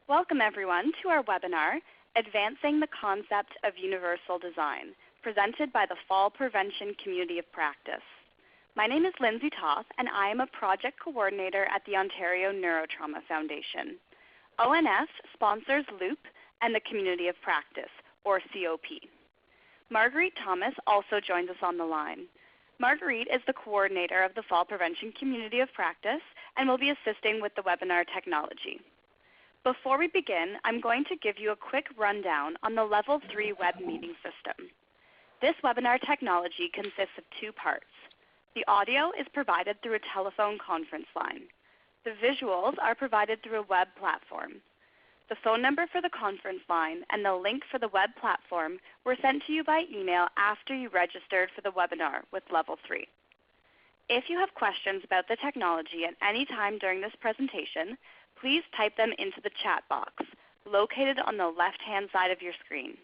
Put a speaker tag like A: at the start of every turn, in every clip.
A: Welcome everyone to our webinar, Advancing the Concept of Universal Design, presented by the Fall Prevention Community of Practice. My name is Lindsay Toth, and I am a project coordinator at the Ontario Neurotrauma Foundation. ONF sponsors Loop and the Community of Practice, or COP. Marguerite Thomas also joins us on the line. Marguerite is the coordinator of the Fall Prevention Community of Practice and will be assisting with the webinar technology. Before we begin, I'm going to give you a quick rundown on the Level 3 web meeting system. This webinar technology consists of two parts. The audio is provided through a telephone conference line. The visuals are provided through a web platform. The phone number for the conference line and the link for the web platform were sent to you by email after you registered for the webinar with Level 3. If you have questions about the technology at any time during this presentation, please type them into the chat box located on the left-hand side of your screen.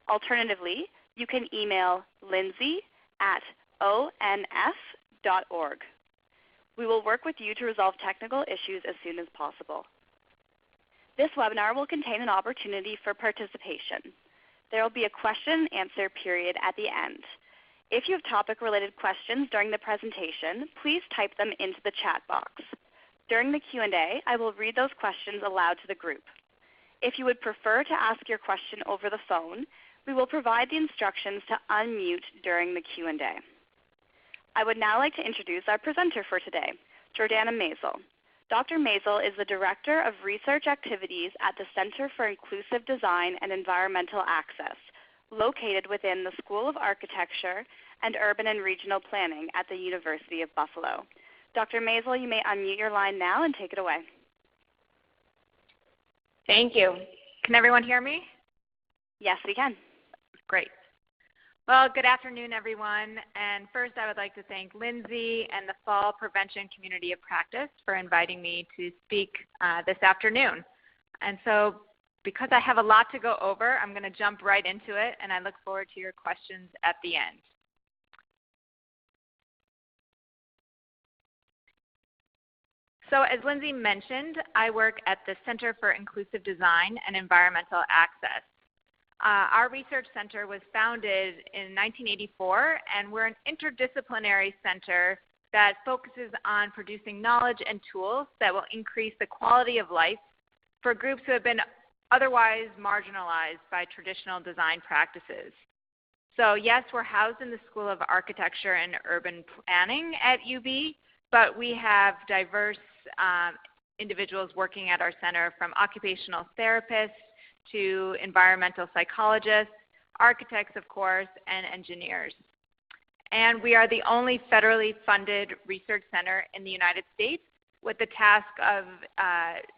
A: Alternatively, you can email lindsay@onf.org. We will work with you to resolve technical issues as soon as possible. This webinar will contain an opportunity for participation. There will be a question and answer period at the end. If you have topic-related questions during the presentation, please type them into the chat box. During the Q&A, I will read those questions aloud to the group. If you would prefer to ask your question over the phone, we will provide the instructions to unmute during the Q&A. I would now like to introduce our presenter for today, Jordana Maisel. Dr. Maisel is the Director of Research Activities at the Center for Inclusive Design and Environmental Access, located within the School of Architecture and Urban and Regional Planning at the University of Buffalo. Dr. Maisel, you may unmute your line now and take it away.
B: Thank you. Can everyone hear me?
A: Yes, we can.
B: Great. Well, good afternoon, everyone. And first, I would like to thank Lindsay and the Fall Prevention Community of Practice for inviting me to speak this afternoon. And so, because I have a lot to go over, I'm going to jump right into it, and I look forward to your questions at the end. So as Lindsay mentioned, I work at the Center for Inclusive Design and Environmental Access. Our research center was founded in 1984, and we're an interdisciplinary center that focuses on producing knowledge and tools that will increase the quality of life for groups who have been otherwise marginalized by traditional design practices. So yes, we're housed in the School of Architecture and Urban Planning at UB, but we have diverse individuals working at our center, from occupational therapists to environmental psychologists, architects, of course, and engineers. And we are the only federally funded research center in the United States with the task of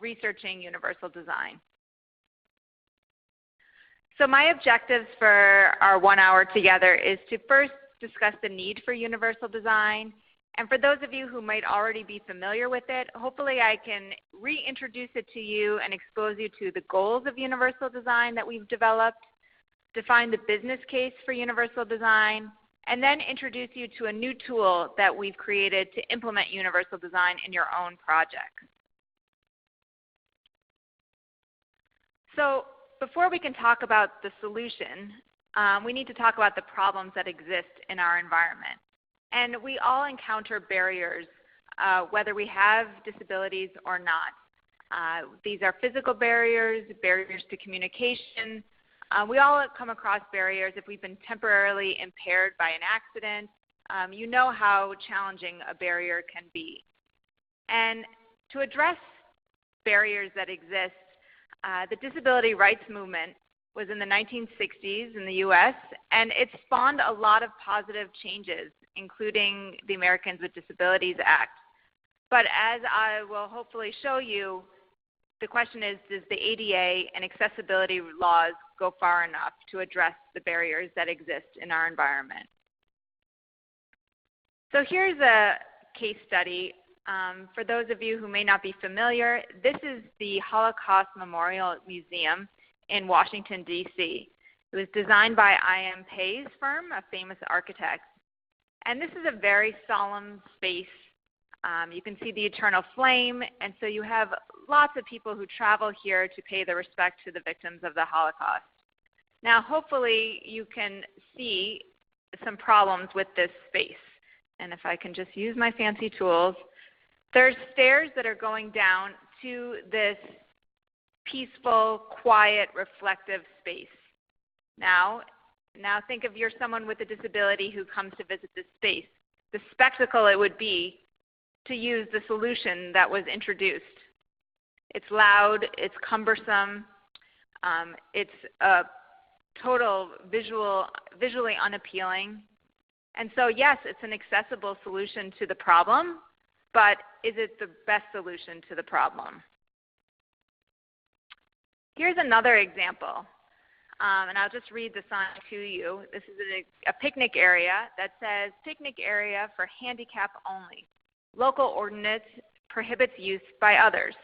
B: researching universal design. So my objectives for our 1 hour together is to first discuss the need for universal design. And for those of you who might already be familiar with it, hopefully I can reintroduce it to you and expose you to the goals of universal design that we've developed, define the business case for universal design, and then introduce you to a new tool that we've created to implement universal design in your own projects. So before we can talk about the solution, we need to talk about the problems that exist in our environment. And we all encounter barriers, whether we have disabilities or not. These are physical barriers, barriers to communication. We all come across barriers if we've been temporarily impaired by an accident. You know how challenging a barrier can be. And to address barriers that exist, the disability rights movement was in the 1960s in the US, and it spawned a lot of positive changes, including the Americans with Disabilities Act. But as I will hopefully show you, the question is, does the ADA and accessibility laws go far enough to address the barriers that exist in our environment? So here's a case study. For those of you who may not be familiar, this is the Holocaust Memorial Museum in Washington, D.C. It was designed by I.M. Pei's firm, a famous architect. And this is a very solemn space You can see the eternal flame, and so you have lots of people who travel here to pay their respect to the victims of the Holocaust. Now, hopefully, you can see some problems with this space. And if I can just use my fancy tools, there's stairs that are going down to this peaceful, quiet, reflective space. Now think of you're someone with a disability who comes to visit this space. The spectacle it would be to use the solution that was introduced. It's loud, it's cumbersome, it's a total visually unappealing. And so yes, it's an accessible solution to the problem, but is it the best solution to the problem? Here's another example, and I'll just read the sign to you. This is a picnic area that says, picnic area for handicap only. Local ordinance prohibits use by others.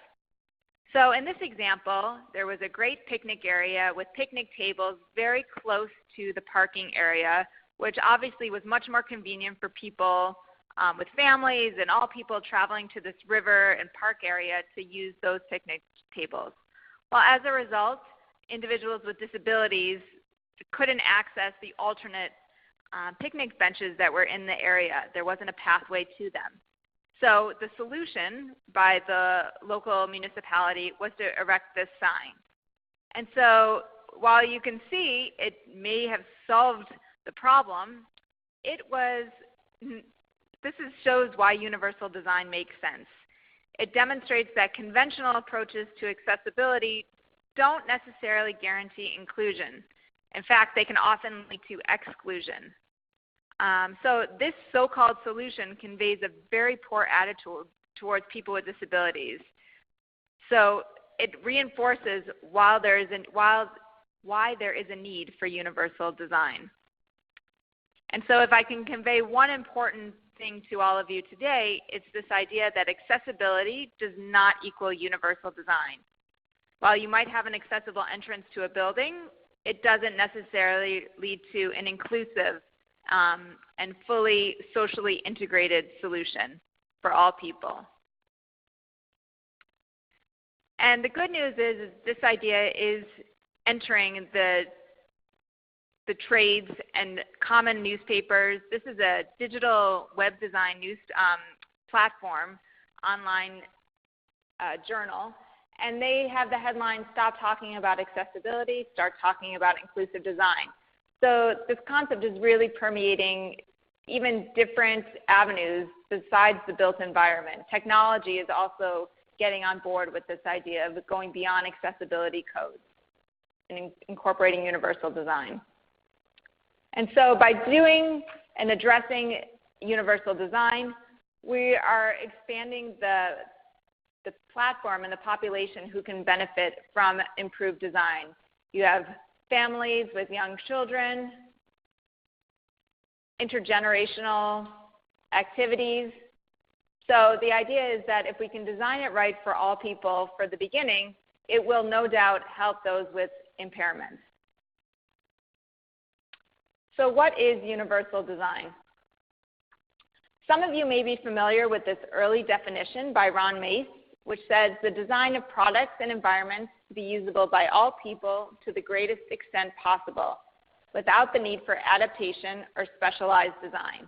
B: So in this example, there was a great picnic area with picnic tables very close to the parking area, which obviously was much more convenient for people with families and all people traveling to this river and park area to use those picnic tables. Well, as a result, individuals with disabilities couldn't access the alternate picnic benches that were in the area. There wasn't a pathway to them. So the solution by the local municipality was to erect this sign. And so while you can see it may have solved the problem, this shows why universal design makes sense. It demonstrates that conventional approaches to accessibility don't necessarily guarantee inclusion. In fact, they can often lead to exclusion. So this so-called solution conveys a very poor attitude towards people with disabilities. So it reinforces why there is a need for universal design. And so if I can convey one important thing to all of you today, it's this idea that accessibility does not equal universal design. While you might have an accessible entrance to a building, it doesn't necessarily lead to an inclusive and fully socially integrated solution for all people. And the good news is this idea is entering the trades and common newspapers. This is a digital web design news platform, online journal, and they have the headline, "Stop talking about accessibility, start talking about inclusive design." So this concept is really permeating even different avenues besides the built environment. Technology is also getting on board with this idea of going beyond accessibility codes and incorporating universal design. And so by doing and addressing universal design, we are expanding the platform and the population who can benefit from improved design. You have families with young children, intergenerational activities. So the idea is that if we can design it right for all people for the beginning, it will no doubt help those with impairments. So what is universal design? Some of you may be familiar with this early definition by Ron Mace, which says the design of products and environments to be usable by all people to the greatest extent possible, without the need for adaptation or specialized design.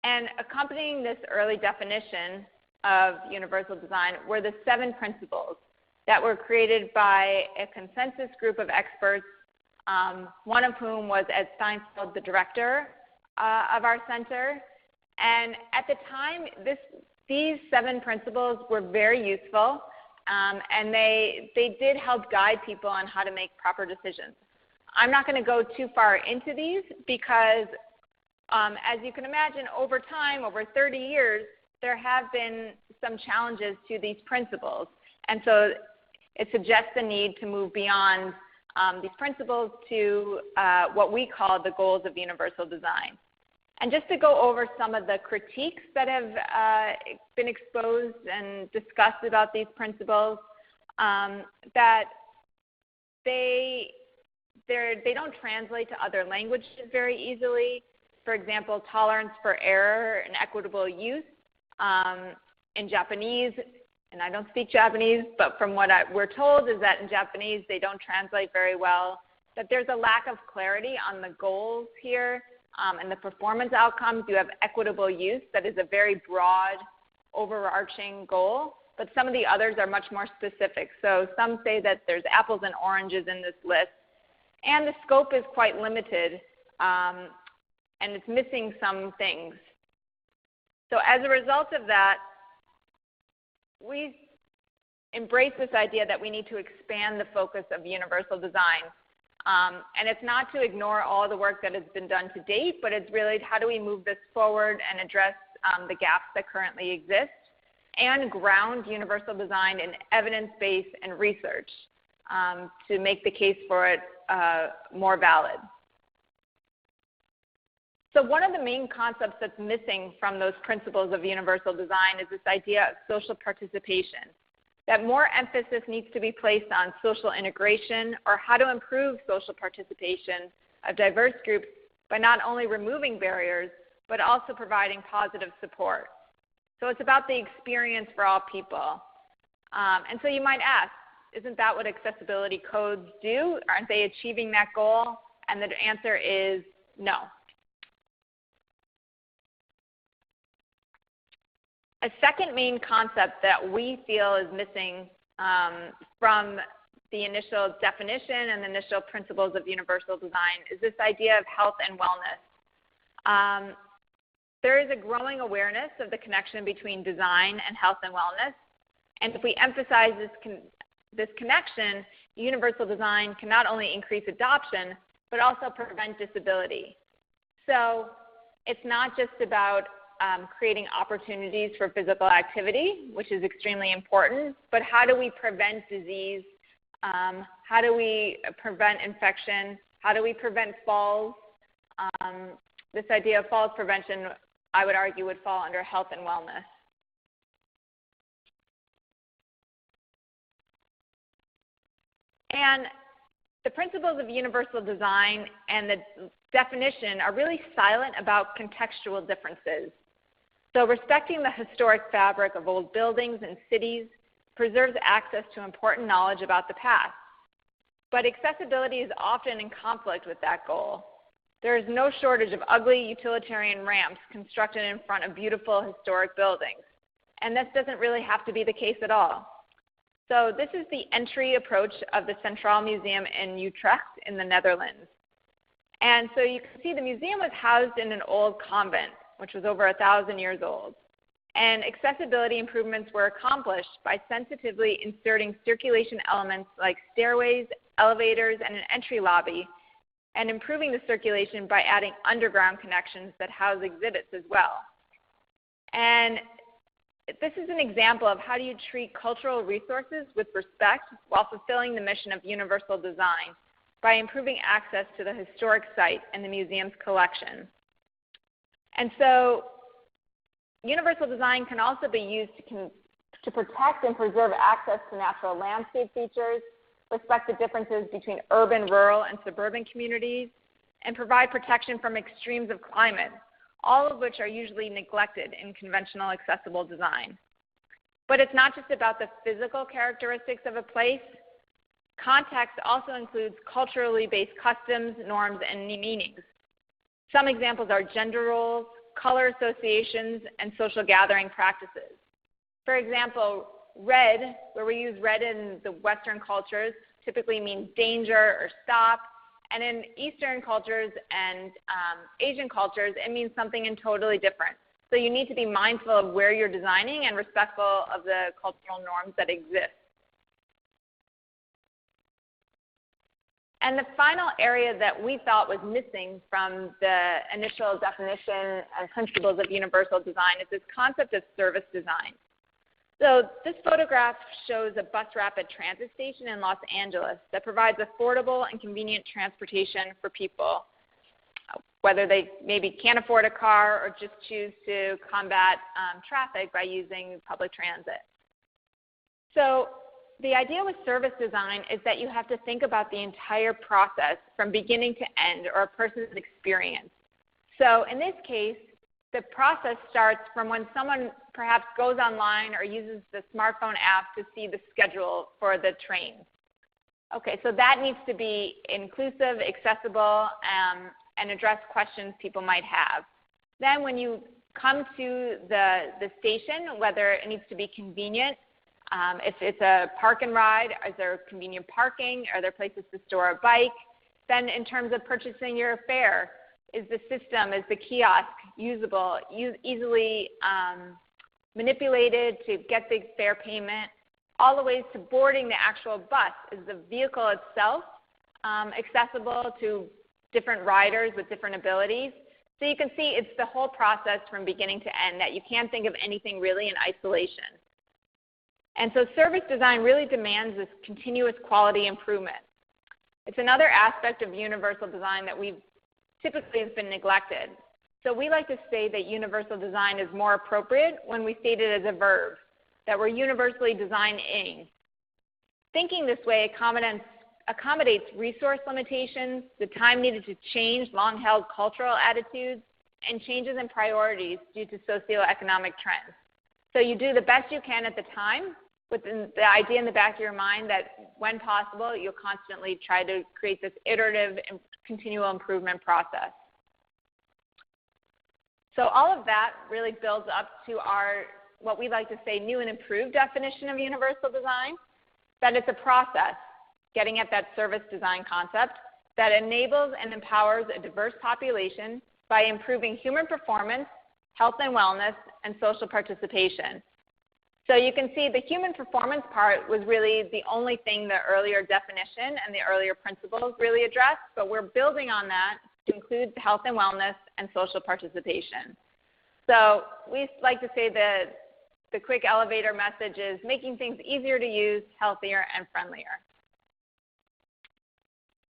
B: And accompanying this early definition of universal design were the 7 principles that were created by a consensus group of experts, one of whom was Ed Steinfeld, the director of our center. And at the time, these 7 principles were very useful, and they did help guide people on how to make proper decisions. I'm not going to go too far into these because, as you can imagine, over time, over 30 years, there have been some challenges to these principles. And so it suggests the need to move beyond these principles to what we call the goals of universal design. And just to go over some of the critiques that have been exposed and discussed about these principles, that they don't translate to other languages very easily. For example, tolerance for error and equitable use in Japanese, and I don't speak Japanese, but from what we're told is that in Japanese they don't translate very well, that there's a lack of clarity on the goals here and the performance outcomes. You have equitable use, that is a very broad, overarching goal, but some of the others are much more specific. So some say that there's apples and oranges in this list, and the scope is quite limited, and it's missing some things. So as a result of that, we embrace this idea that we need to expand the focus of universal design. And it's not to ignore all the work that has been done to date, but it's really how do we move this forward and address the gaps that currently exist and ground universal design in evidence-based and research to make the case for it more valid. So one of the main concepts that's missing from those principles of universal design is this idea of social participation, that more emphasis needs to be placed on social integration or how to improve social participation of diverse groups by not only removing barriers, but also providing positive support. So it's about the experience for all people. And so you might ask, isn't that what accessibility codes do? Aren't they achieving that goal? And the answer is no. A second main concept that we feel is missing from the initial definition and the initial principles of universal design is this idea of health and wellness. There is a growing awareness of the connection between design and health and wellness. And if we emphasize this connection, universal design can not only increase adoption, but also prevent disability. So it's not just about creating opportunities for physical activity, which is extremely important, but how do we prevent disease? How do we prevent infection? How do we prevent falls? This idea of falls prevention, I would argue, would fall under health and wellness. And the principles of universal design and the definition are really silent about contextual differences. So respecting the historic fabric of old buildings and cities preserves access to important knowledge about the past. But accessibility is often in conflict with that goal. There is no shortage of ugly utilitarian ramps constructed in front of beautiful historic buildings. And this doesn't really have to be the case at all. So this is the entry approach of the Centraal Museum in Utrecht in the Netherlands. And so you can see the museum was housed in an old convent, which was over 1,000 years old. And accessibility improvements were accomplished by sensitively inserting circulation elements like stairways, elevators, and an entry lobby, and improving the circulation by adding underground connections that house exhibits as well. And this is an example of how do you treat cultural resources with respect while fulfilling the mission of universal design by improving access to the historic site and the museum's collection. And so universal design can also be used to protect and preserve access to natural landscape features, respect the differences between urban, rural, and suburban communities, and provide protection from extremes of climate, all of which are usually neglected in conventional accessible design. But it's not just about the physical characteristics of a place. Context also includes culturally based customs, norms, and meanings. Some examples are gender roles, color associations, and social gathering practices. For example, red, where we use red in the Western cultures, typically means danger or stop. And in Eastern cultures and Asian cultures, it means something totally different. So you need to be mindful of where you're designing and respectful of the cultural norms that exist. And the final area that we thought was missing from the initial definition and principles of universal design is this concept of service design. So this photograph shows a bus rapid transit station in Los Angeles that provides affordable and convenient transportation for people, whether they maybe can't afford a car or just choose to combat traffic by using public transit. So the idea with service design is that you have to think about the entire process from beginning to end, or a person's experience. So in this case, the process starts from when someone perhaps goes online or uses the smartphone app to see the schedule for the train. Okay, so that needs to be inclusive, accessible, and address questions people might have. Then when you come to the station, whether it needs to be convenient, if it's a park and ride, is there convenient parking? Are there places to store a bike? Then in terms of purchasing your fare, is the system, is the kiosk usable, easily manipulated to get the fare payment, all the ways to boarding the actual bus. Is the vehicle itself accessible to different riders with different abilities? So you can see it's the whole process from beginning to end, that you can't think of anything really in isolation. And so service design really demands this continuous quality improvement. It's another aspect of universal design that we've typically has been neglected. So we like to say that universal design is more appropriate when we state it as a verb, that we're universally designing. Thinking this way accommodates resource limitations, the time needed to change long-held cultural attitudes, and changes in priorities due to socioeconomic trends. So you do the best you can at the time, with the idea in the back of your mind that when possible, you'll constantly try to create this iterative and continual improvement process. So all of that really builds up to our, what we like to say, new and improved definition of universal design, that it's a process, getting at that service design concept, that enables and empowers a diverse population by improving human performance, health and wellness, and social participation. So you can see the human performance part was really the only thing the earlier definition and the earlier principles really addressed, but we're building on that to include health and wellness and social participation. So we like to say that the quick elevator message is making things easier to use, healthier, and friendlier.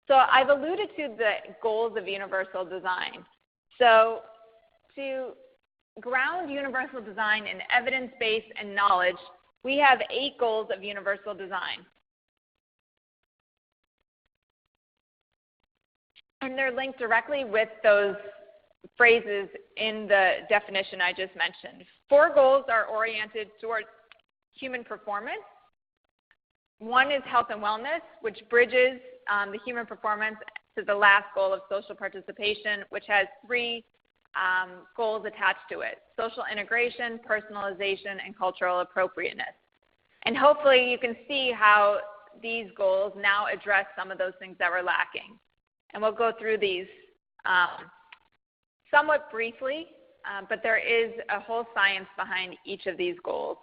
B: So I've alluded to the goals of universal design. So to ground universal design in evidence-based and knowledge, we have 8 goals of universal design. And they're linked directly with those phrases in the definition I just mentioned. 4 goals are oriented towards human performance. 1 is health and wellness, which bridges the human performance to the last goal of social participation, which has 3 goals attached to it: social integration, personalization, and cultural appropriateness. And hopefully you can see how these goals now address some of those things that were lacking. And we'll go through these somewhat briefly, but there is a whole science behind each of these goals.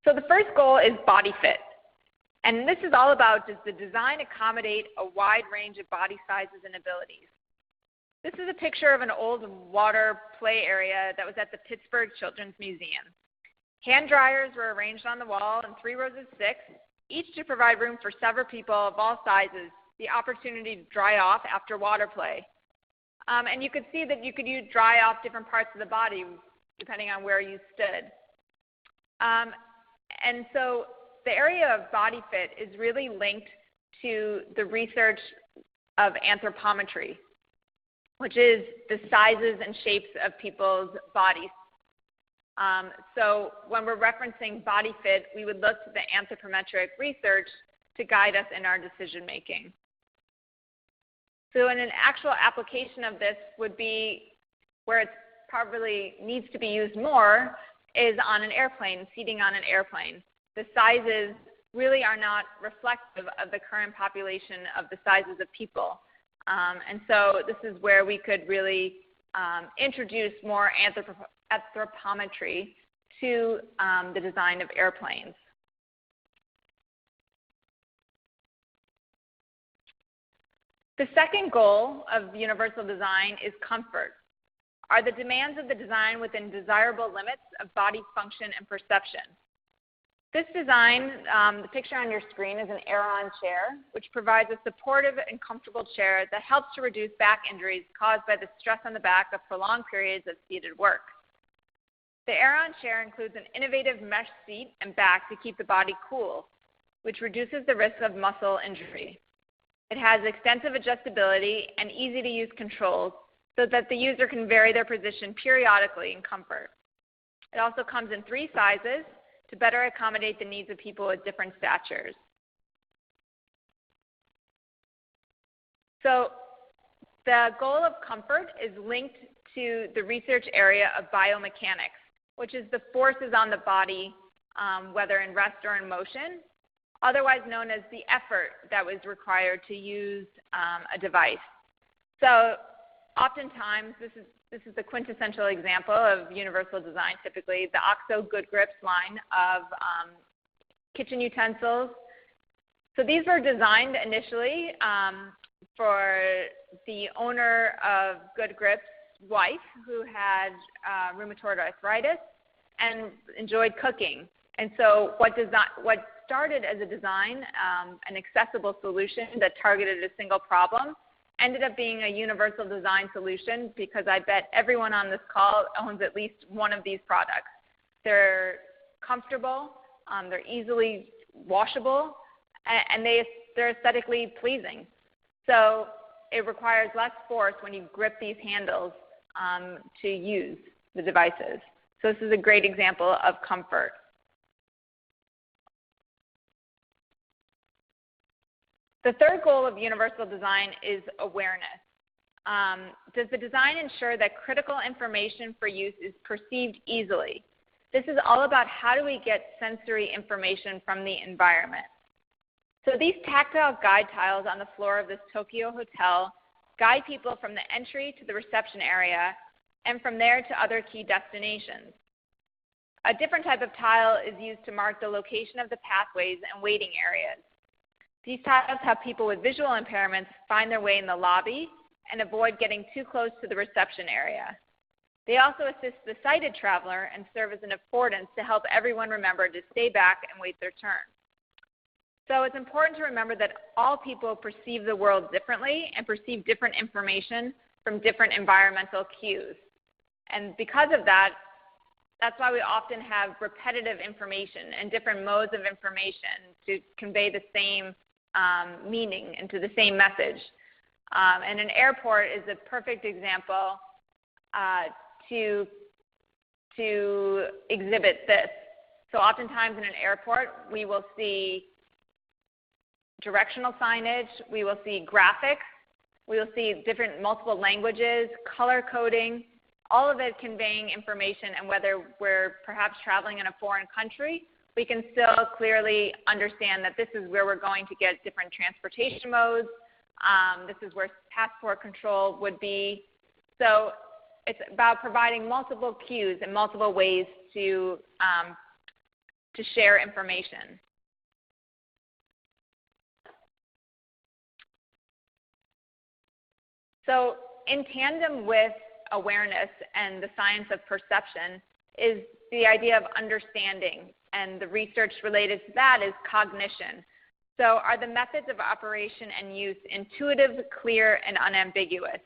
B: So the first goal is body fit. And this is all about, does the design accommodate a wide range of body sizes and abilities? This is a picture of an old water play area that was at the Pittsburgh Children's Museum. Hand dryers were arranged on the wall in 3 rows of 6, each to provide room for several people of all sizes the opportunity to dry off after water play. And you could see that you could dry off different parts of the body depending on where you stood. And so the area of body fit is really linked to the research of anthropometry, which is the sizes and shapes of people's bodies. So when we're referencing body fit, we would look to the anthropometric research to guide us in our decision making. So in an actual application of this would be where it probably needs to be used more is on an airplane, seating on an airplane. The sizes really are not reflective of the current population of the sizes of people. And so this is where we could really introduce more anthropometry to the design of airplanes. The second goal of universal design is comfort. Are the demands of the design within desirable limits of body function and perception? This design, the picture on your screen, is an Aeron Chair, which provides a supportive and comfortable chair that helps to reduce back injuries caused by the stress on the back of prolonged periods of seated work. The Aeron Chair includes an innovative mesh seat and back to keep the body cool, which reduces the risk of muscle injury. It has extensive adjustability and easy-to-use controls so that the user can vary their position periodically in comfort. It also comes in 3 sizes to better accommodate the needs of people with different statures. So the goal of comfort is linked to the research area of biomechanics, which is the forces on the body, whether in rest or in motion, otherwise known as the effort that was required to use a device. So oftentimes, this is the quintessential example of universal design, typically the OXO Good Grips line of kitchen utensils. So these were designed initially for the owner of Good Grips' wife, who had rheumatoid arthritis and enjoyed cooking. And so what started as a design, an accessible solution that targeted a single problem, ended up being a universal design solution because I bet everyone on this call owns at least one of these products. They're comfortable, they're easily washable, and they're aesthetically pleasing. So it requires less force when you grip these handles to use the devices. So this is a great example of comfort. The third goal of universal design is awareness. Does the design ensure that critical information for use is perceived easily? This is all about how do we get sensory information from the environment. So these tactile guide tiles on the floor of this Tokyo hotel guide people from the entry to the reception area and from there to other key destinations. A different type of tile is used to mark the location of the pathways and waiting areas. These tiles help people with visual impairments find their way in the lobby and avoid getting too close to the reception area. They also assist the sighted traveler and serve as an affordance to help everyone remember to stay back and wait their turn. So it's important to remember that all people perceive the world differently and perceive different information from different environmental cues. And because of that, that's why we often have repetitive information and different modes of information to convey the same meaning and to the same message. And an airport is a perfect example to exhibit this. So oftentimes in an airport, we will see directional signage, we will see graphics, we will see different multiple languages, color coding, all of it conveying information, and whether we're perhaps traveling in a foreign country, we can still clearly understand that this is where we're going to get different transportation modes. This is where passport control would be. So it's about providing multiple cues and multiple ways to share information. So in tandem with awareness and the science of perception is the idea of understanding, and the research related to that is cognition. So are the methods of operation and use intuitive, clear, and unambiguous?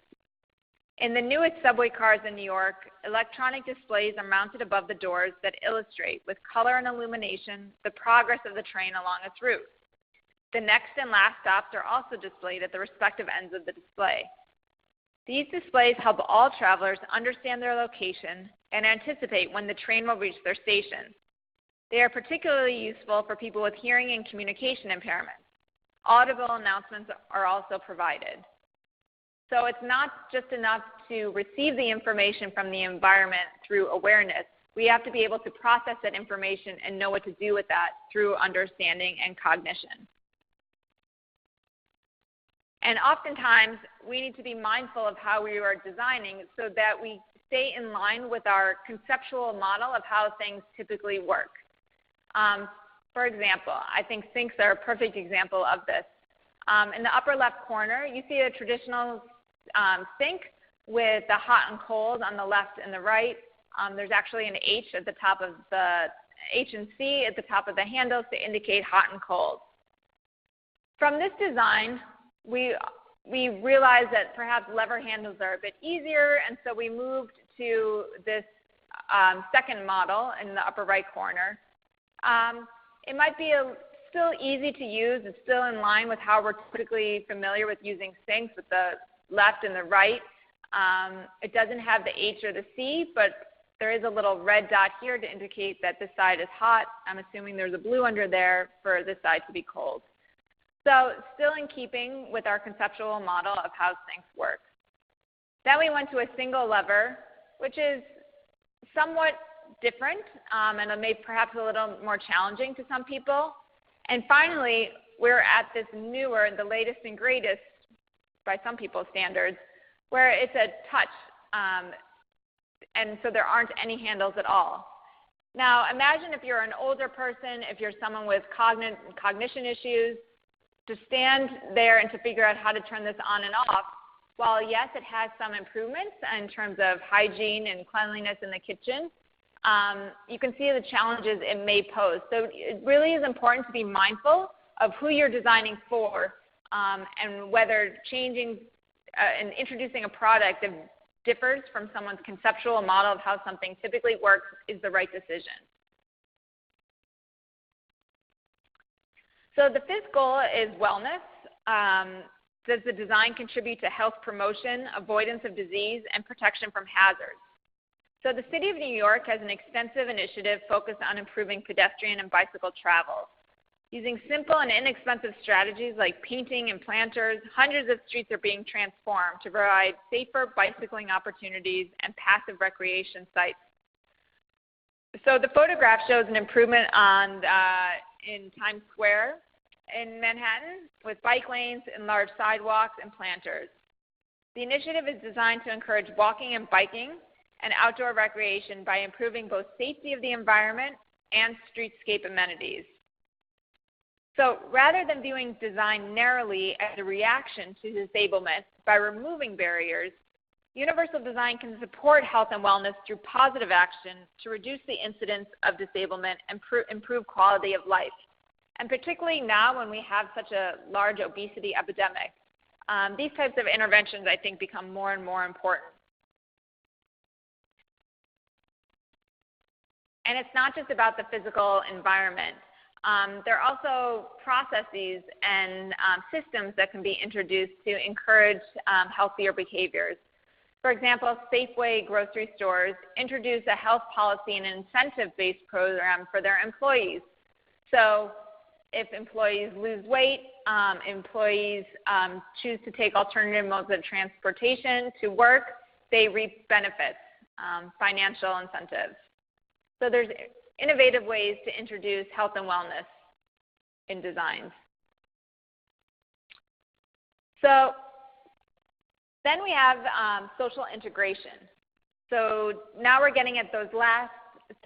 B: In the newest subway cars in New York, electronic displays are mounted above the doors that illustrate with color and illumination the progress of the train along its route. The next and last stops are also displayed at the respective ends of the display. These displays help all travelers understand their location and anticipate when the train will reach their station. They are particularly useful for people with hearing and communication impairments. Audible announcements are also provided. So it's not just enough to receive the information from the environment through awareness. We have to be able to process that information and know what to do with that through understanding and cognition. And oftentimes, we need to be mindful of how we are designing so that we stay in line with our conceptual model of how things typically work. For example, I think sinks are a perfect example of this. In the upper left corner, you see a traditional sink with the hot and cold on the left and the right. There's actually an H at the top of the H and C at the top of the handles to indicate hot and cold. From this design, we realized that perhaps lever handles are a bit easier, and so we moved to this second model in the upper right corner. It might be still easy to use. It's still in line with how we're typically familiar with using sinks with the left and the right. It doesn't have the H or the C, but there is a little red dot here to indicate that this side is hot. I'm assuming there's a blue under there for this side to be cold. So still in keeping with our conceptual model of how sinks work. Then we went to a single lever, which is somewhat different and perhaps a little more challenging to some people. And finally, we're at this newer, the latest and greatest, by some people's standards, where it's a touch, and so there aren't any handles at all. Now, imagine if you're an older person, if you're someone with cognition issues, to stand there and to figure out how to turn this on and off. While yes, it has some improvements in terms of hygiene and cleanliness in the kitchen, you can see the challenges it may pose. So it really is important to be mindful of who you're designing for and whether changing and introducing a product that differs from someone's conceptual model of how something typically works is the right decision. So the fifth goal is wellness. Does the design contribute to health promotion, avoidance of disease, and protection from hazards? So the City of New York has an extensive initiative focused on improving pedestrian and bicycle travel. Using simple and inexpensive strategies like painting and planters, hundreds of streets are being transformed to provide safer bicycling opportunities and passive recreation sites. So the photograph shows an improvement in Times Square in Manhattan with bike lanes and large sidewalks and planters. The initiative is designed to encourage walking and biking and outdoor recreation by improving both safety of the environment and streetscape amenities. So rather than viewing design narrowly as a reaction to disablement by removing barriers, universal design can support health and wellness through positive action to reduce the incidence of disablement and improve quality of life. And particularly now when we have such a large obesity epidemic, these types of interventions, I think, become more and more important. And it's not just about the physical environment. There are also processes and systems that can be introduced to encourage healthier behaviors. For example, Safeway grocery stores introduce a health policy and incentive-based program for their employees. So if employees lose weight, employees choose to take alternative modes of transportation to work, they reap benefits, financial incentives. So there's innovative ways to introduce health and wellness in designs. So then we have social integration. So now we're getting at those last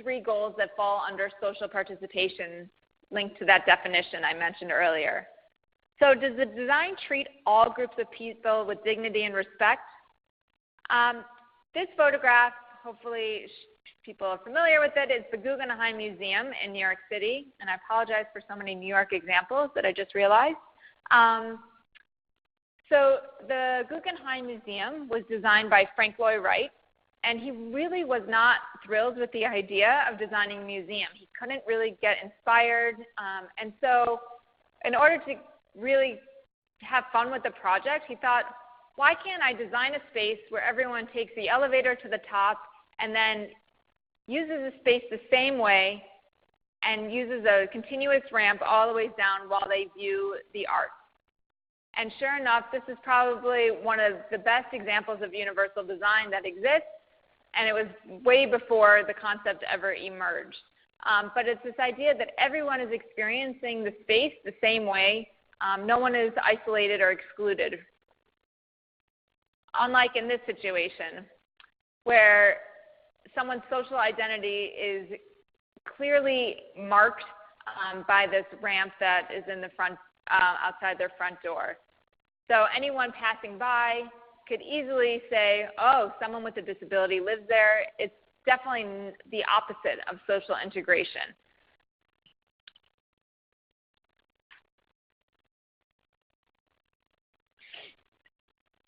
B: three goals that fall under social participation linked to that definition I mentioned earlier. So does the design treat all groups of people with dignity and respect? This photograph, hopefully people are familiar with it. It's the Guggenheim Museum in New York City. And I apologize for so many New York examples that I just realized. So the Guggenheim Museum was designed by Frank Lloyd Wright. And he really was not thrilled with the idea of designing a museum. He couldn't really get inspired. And so in order to really have fun with the project, he thought, why can't I design a space where everyone takes the elevator to the top and then uses the space the same way and uses a continuous ramp all the way down while they view the art. And sure enough, this is probably one of the best examples of universal design that exists, and it was way before the concept ever emerged. But it's this idea that everyone is experiencing the space the same way. No one is isolated or excluded. Unlike in this situation, where someone's social identity is clearly marked by this ramp that is in the front, outside their front door. So anyone passing by could easily say, oh, someone with a disability lives there. It's definitely the opposite of social integration.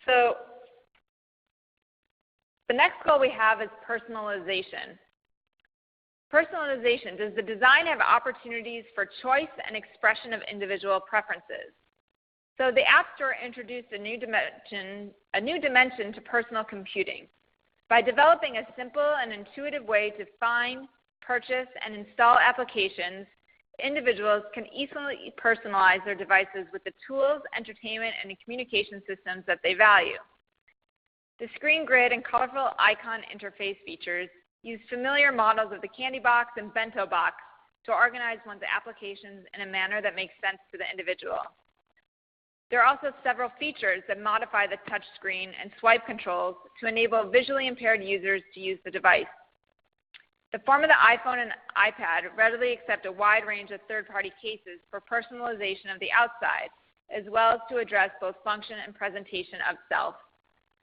B: So the next goal we have is personalization. Personalization. Does the design have opportunities for choice and expression of individual preferences? So the App Store introduced a new dimension to personal computing. By developing a simple and intuitive way to find, purchase, and install applications, individuals can easily personalize their devices with the tools, entertainment, and communication systems that they value. The screen grid and colorful icon interface features use familiar models of the candy box and bento box to organize one's applications in a manner that makes sense to the individual. There are also several features that modify the touch screen and swipe controls to enable visually impaired users to use the device. The form of the iPhone and iPad readily accept a wide range of third-party cases for personalization of the outside, as well as to address both function and presentation of self.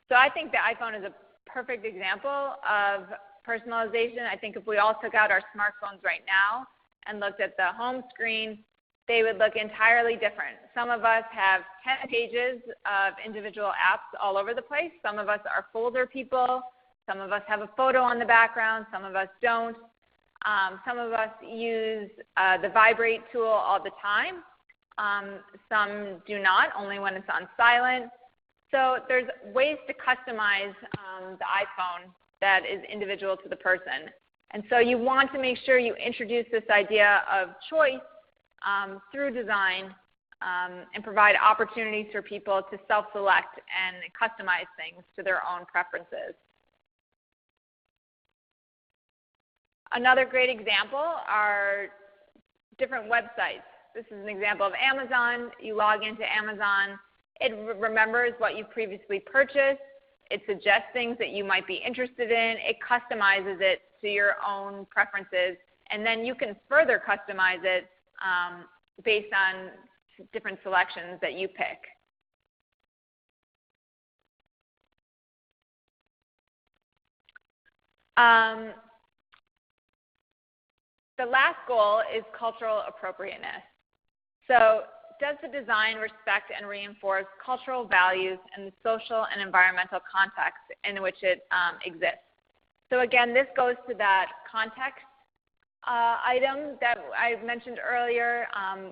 B: So I think the iPhone is a perfect example of personalization. I think if we all took out our smartphones right now and looked at the home screen, they would look entirely different. Some of us have 10 pages of individual apps all over the place. Some of us are folder people. Some of us have a photo on the background. Some of us don't. Some of us use the vibrate tool all the time. Some do not, only when it's on silent. So there's ways to customize the iPhone that is individual to the person. And so you want to make sure you introduce this idea of choice through design and provide opportunities for people to self-select and customize things to their own preferences. Another great example are different websites. This is an example of Amazon. You log into Amazon. It remembers what you've previously purchased. It suggests things that you might be interested in. It customizes it to your own preferences. And then you can further customize it based on different selections that you pick. The last goal is cultural appropriateness. So does the design respect and reinforce cultural values and the social and environmental context in which it exists? So again, this goes to that context item that I mentioned earlier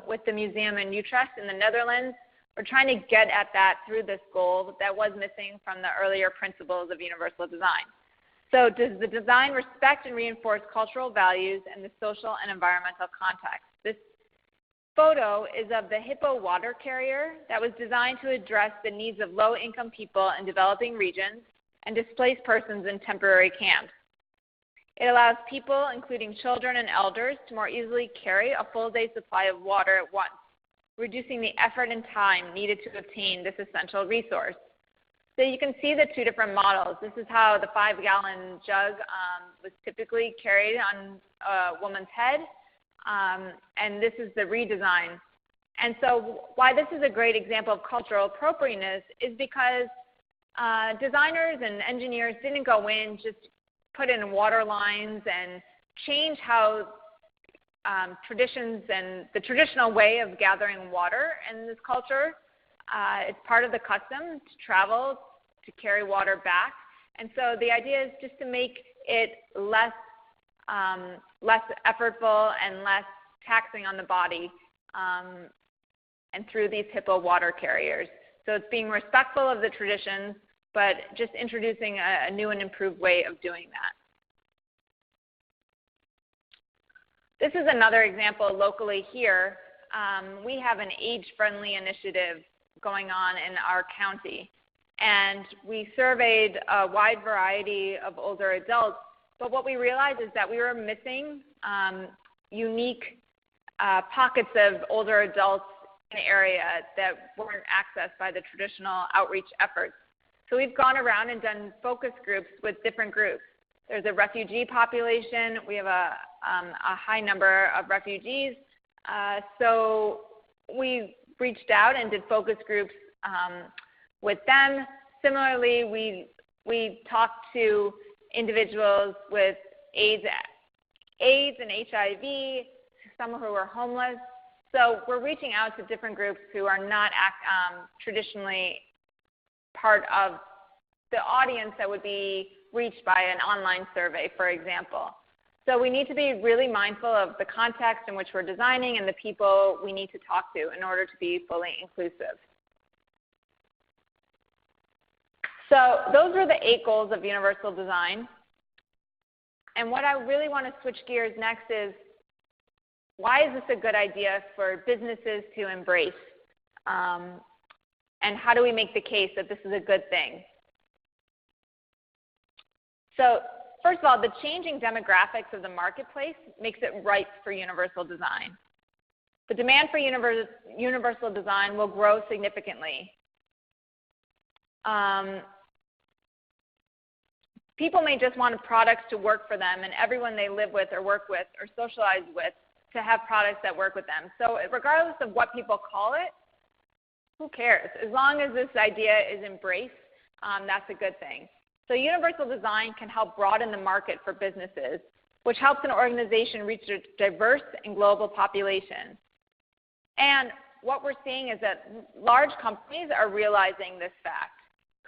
B: with the museum in Utrecht in the Netherlands. We're trying to get at that through this goal that was missing from the earlier principles of universal design. So does the design respect and reinforce cultural values and the social and environmental context? This photo is of the Hippo water carrier that was designed to address the needs of low-income people in developing regions and displaced persons in temporary camps. It allows people, including children and elders, to more easily carry a full day supply of water at once, reducing the effort and time needed to obtain this essential resource. So you can see the two different models. This is how the 5-gallon jug was typically carried on a woman's head, and this is the redesign. And so why this is a great example of cultural appropriateness is because designers and engineers didn't go in, just put in water lines and change how traditions and the traditional way of gathering water in this culture. It's part of the custom to travel, to carry water back. And so the idea is just to make it less effortful and less taxing on the body and through these Hippo water carriers. So it's being respectful of the traditions, but just introducing a new and improved way of doing that. This is another example locally here. We have an age-friendly initiative going on in our county. And we surveyed a wide variety of older adults, but what we realized is that we were missing unique pockets of older adults in the area that weren't accessed by the traditional outreach efforts. So we've gone around and done focus groups with different groups. There's a refugee population. We have a high number of refugees. So we reached out and did focus groups with them. Similarly, we talked to individuals with AIDS and HIV, some who are homeless. So we're reaching out to different groups who are not traditionally part of the audience that would be reached by an online survey, for example. So we need to be really mindful of the context in which we're designing and the people we need to talk to in order to be fully inclusive. So those were the 8 goals of universal design. And what I really want to switch gears next is, why is this a good idea for businesses to embrace? And how do we make the case that this is a good thing? So first of all, the changing demographics of the marketplace makes it ripe for universal design. The demand for universal design will grow significantly. People may just want products to work for them and everyone they live with or work with or socialize with to have products that work with them. So regardless of what people call it, who cares? As long as this idea is embraced, that's a good thing. So universal design can help broaden the market for businesses, which helps an organization reach a diverse and global population. And what we're seeing is that large companies are realizing this fact.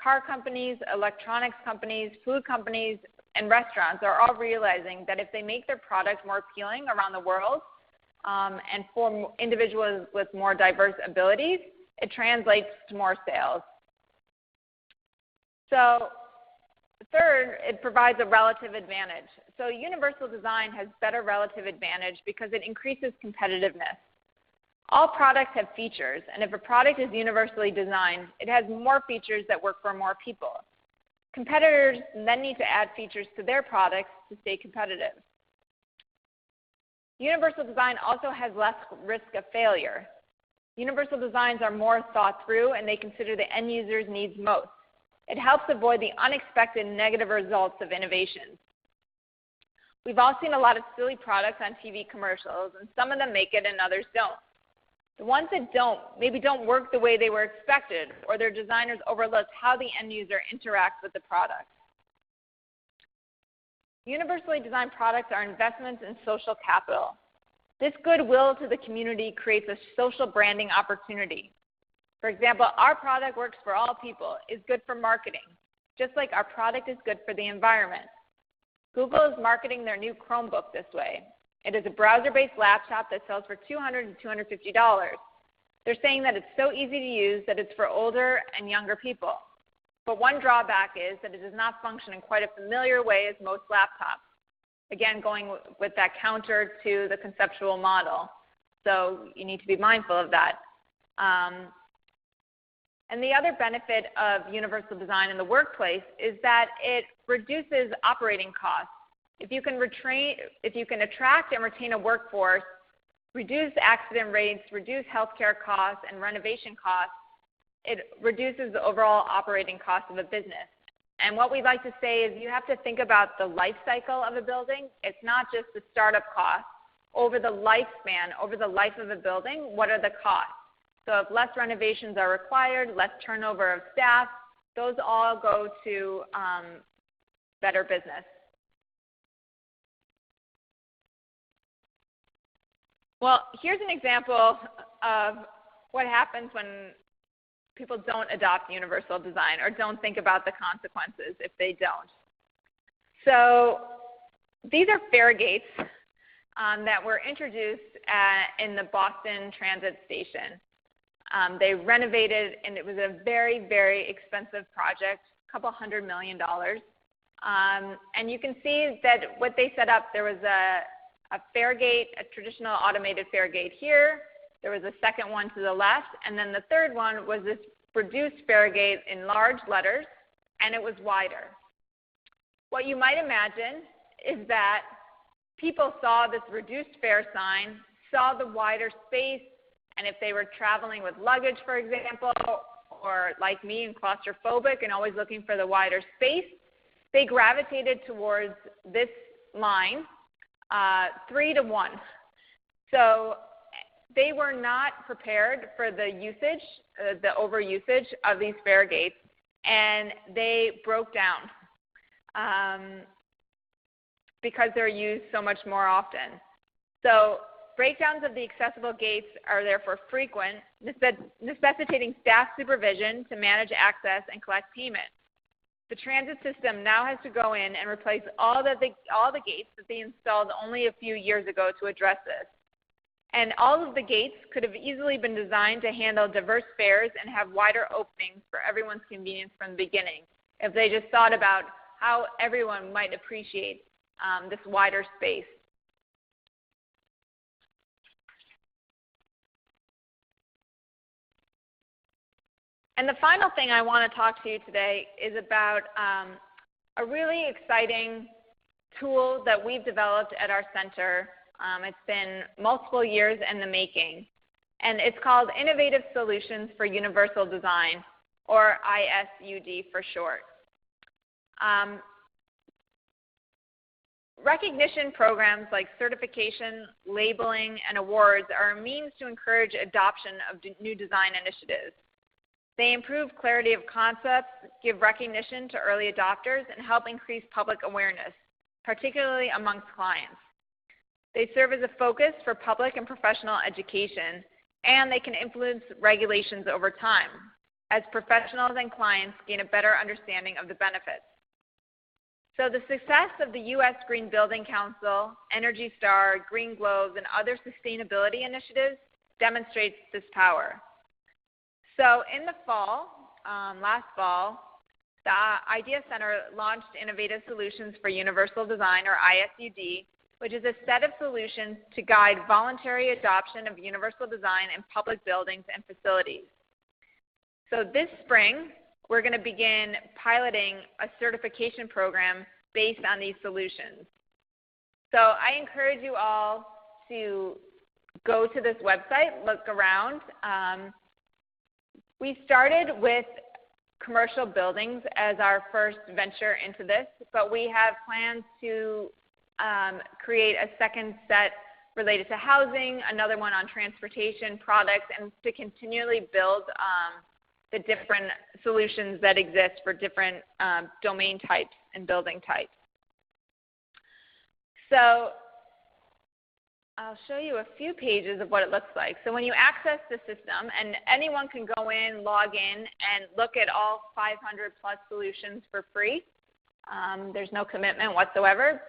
B: Car companies, electronics companies, food companies, and restaurants are all realizing that if they make their product more appealing around the world and for individuals with more diverse abilities, it translates to more sales. So third, it provides a relative advantage. So universal design has better relative advantage because it increases competitiveness. All products have features, and if a product is universally designed, it has more features that work for more people. Competitors then need to add features to their products to stay competitive. Universal design also has less risk of failure. Universal designs are more thought through, and they consider the end user's needs most. It helps avoid the unexpected negative results of innovations. We've all seen a lot of silly products on TV commercials, and some of them make it and others don't. The ones that don't, maybe don't work the way they were expected, or their designers overlooked how the end user interacts with the product. Universally designed products are investments in social capital. This goodwill to the community creates a social branding opportunity. For example, our product works for all people, is good for marketing, just like our product is good for the environment. Google is marketing their new Chromebook this way. It is a browser-based laptop that sells for $200 to $250. They're saying that it's so easy to use that it's for older and younger people. But one drawback is that it does not function in quite a familiar way as most laptops. Again, going with that counter to the conceptual model. So you need to be mindful of that. And the other benefit of universal design in the workplace is that it reduces operating costs. If you can attract and retain a workforce, reduce accident rates, reduce healthcare costs and renovation costs, it reduces the overall operating cost of a business. And what we like to say is you have to think about the life cycle of a building. It's not just the startup costs. Over the lifespan, over the life of a building, what are the costs? So if less renovations are required, less turnover of staff, those all go to better business. Well, here's an example of what happens when people don't adopt universal design or don't think about the consequences if they don't. So these are fare gates that were introduced in the Boston Transit Station. They renovated, and it was a very, very expensive project, a couple $100 million. And you can see that what they set up, there was a fare gate, a traditional automated fare gate here. There was a second one to the left, and then the third one was this reduced fare gate in large letters, and it was wider. What you might imagine is that people saw this reduced fare sign, saw the wider space, and if they were traveling with luggage, for example, or like me and claustrophobic and always looking for the wider space, they gravitated towards this line 3 to 1. So they were not prepared for the usage, the overusage of these fare gates, and they broke down because they're used so much more often. So breakdowns of the accessible gates are therefore frequent, necessitating staff supervision to manage access and collect payment. The transit system now has to go in and replace all the gates that they installed only a few years ago to address this. And all of the gates could have easily been designed to handle diverse fares and have wider openings for everyone's convenience from the beginning, if they just thought about how everyone might appreciate this wider space. And the final thing I want to talk to you today is about a really exciting tool that we've developed at our center. It's been multiple years in the making, and it's called Innovative Solutions for Universal Design, or ISUD for short. Recognition programs like certification, labeling, and awards are a means to encourage adoption of new design initiatives. They improve clarity of concepts, give recognition to early adopters, and help increase public awareness, particularly amongst clients. They serve as a focus for public and professional education, and they can influence regulations over time as professionals and clients gain a better understanding of the benefits. So the success of the U.S. Green Building Council, Energy Star, Green Globes, and other sustainability initiatives demonstrates this power. So in the fall, last fall, the Idea Center launched Innovative Solutions for Universal Design, or ISUD, which is a set of solutions to guide voluntary adoption of universal design in public buildings and facilities. So this spring, we're going to begin piloting a certification program based on these solutions. So I encourage you all to go to this website, look around. We started with commercial buildings as our first venture into this, but we have plans to create a second set related to housing, another one on transportation, products, and to continually build the different solutions that exist for different domain types and building types. So I'll show you a few pages of what it looks like. So when you access the system, and anyone can go in, log in, and look at all 500 plus solutions for free. There's no commitment whatsoever.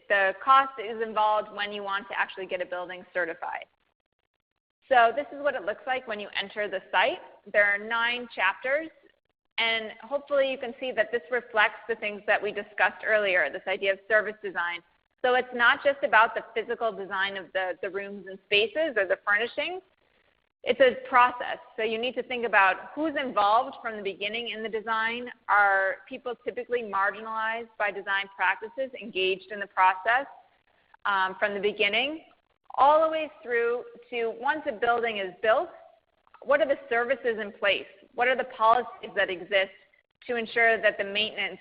B: The cost is involved when you want to actually get a building certified. So this is what it looks like when you enter the site. There are 9 chapters, and hopefully you can see that this reflects the things that we discussed earlier, this idea of service design. So it's not just about the physical design of the rooms and spaces or the furnishings. It's a process. So you need to think about who's involved from the beginning in the design. Are people typically marginalized by design practices engaged in the process from the beginning, all the way through to once a building is built, what are the services in place? What are the policies that exist to ensure that the maintenance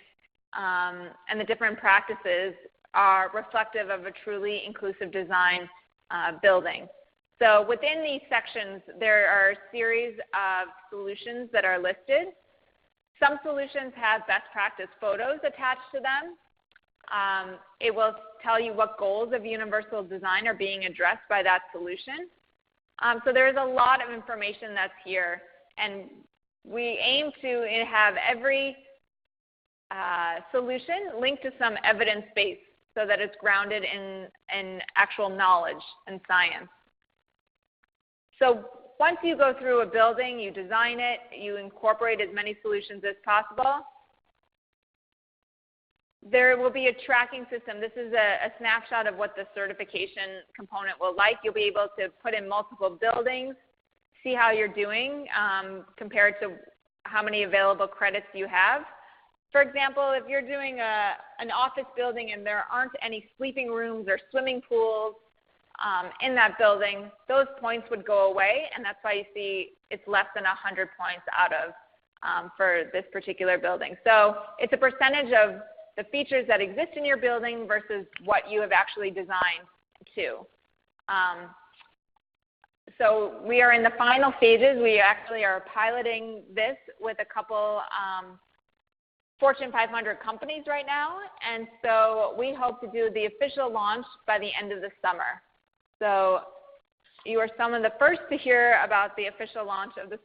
B: and the different practices are reflective of a truly inclusive design building? So within these sections, there are a series of solutions that are listed. Some solutions have best practice photos attached to them. It will tell you what goals of universal design are being addressed by that solution. So there's a lot of information that's here, and we aim to have every solution linked to some evidence base so that it's grounded in actual knowledge and science. So once you go through a building, you design it, you incorporate as many solutions as possible. There will be a tracking system. This is a snapshot of what the certification component will like. You'll be able to put in multiple buildings, see how you're doing compared to how many available credits you have. For example, if you're doing an office building and there aren't any sleeping rooms or swimming pools in that building, those points would go away, and that's why you see it's less than 100 points out of for this particular building. So it's a percentage of the features that exist in your building versus what you have actually designed to. So we are in the final stages. We actually are piloting this with a couple Fortune 500 companies right now, and so we hope to do the official launch by the end of the summer. So you are some of the first to hear about the official launch of the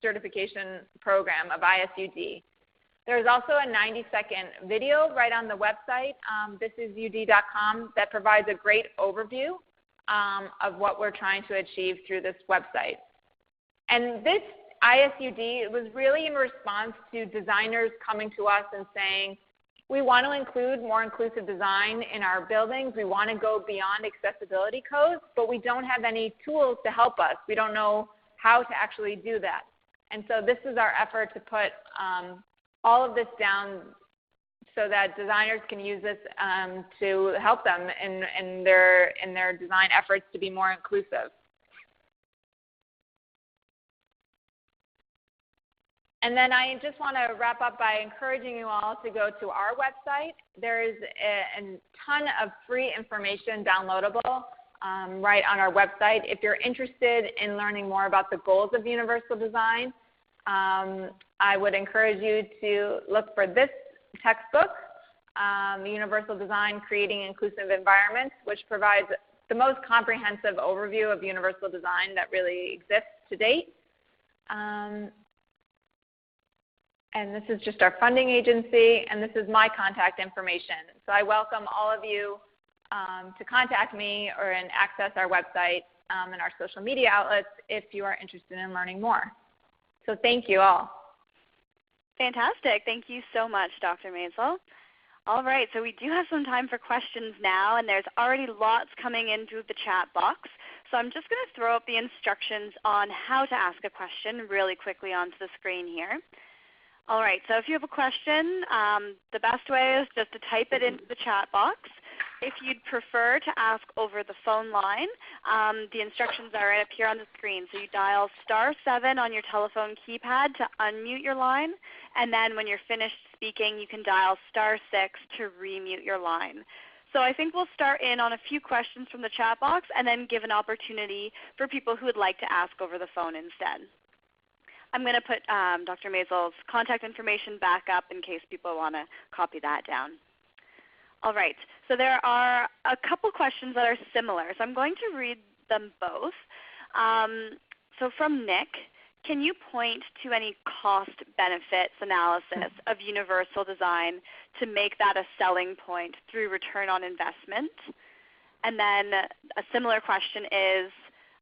B: certification program of ISUD. There's also a 90-second video right on the website, thisisud.com, that provides a great overview of what we're trying to achieve through this website. And this ISUD was really in response to designers coming to us and saying, we want to include more inclusive design in our buildings. We want to go beyond accessibility codes, but we don't have any tools to help us. We don't know how to actually do that. And so this is our effort to put all of this down so that designers can use this to help them in their design efforts to be more inclusive. And then I just want to wrap up by encouraging you all to go to our website. There is a ton of free information downloadable right on our website. If you're interested in learning more about the goals of universal design, I would encourage you to look for this textbook, Universal Design, Creating Inclusive Environments, which provides the most comprehensive overview of universal design that really exists to date. And this is just our funding agency, and this is my contact information. So I welcome all of you to contact me and access our website and our social media outlets if you are interested in learning more. So thank you all.
A: Fantastic. Thank you so much, Dr. Maisel. All right, so we do have some time for questions now, and there's already lots coming into the chat box. So I'm just going to throw up the instructions on how to ask a question really quickly onto the screen here. All right, so if you have a question, the best way is just to type it into the chat box. If you'd prefer to ask over the phone line, the instructions are right up here on the screen. So you dial *7 on your telephone keypad to unmute your line, and then when you're finished speaking, you can dial *6 to remute your line. So I think we'll start in on a few questions from the chat box and then give an opportunity for people who would like to ask over the phone instead. I'm going to put Dr. Maisel's contact information back up in case people want to copy that down. All right, so there are a couple questions that are similar, so I'm going to read them both. So from Nick, can you point to any cost-benefits analysis of universal design to make that a selling point through return on investment? And then a similar question is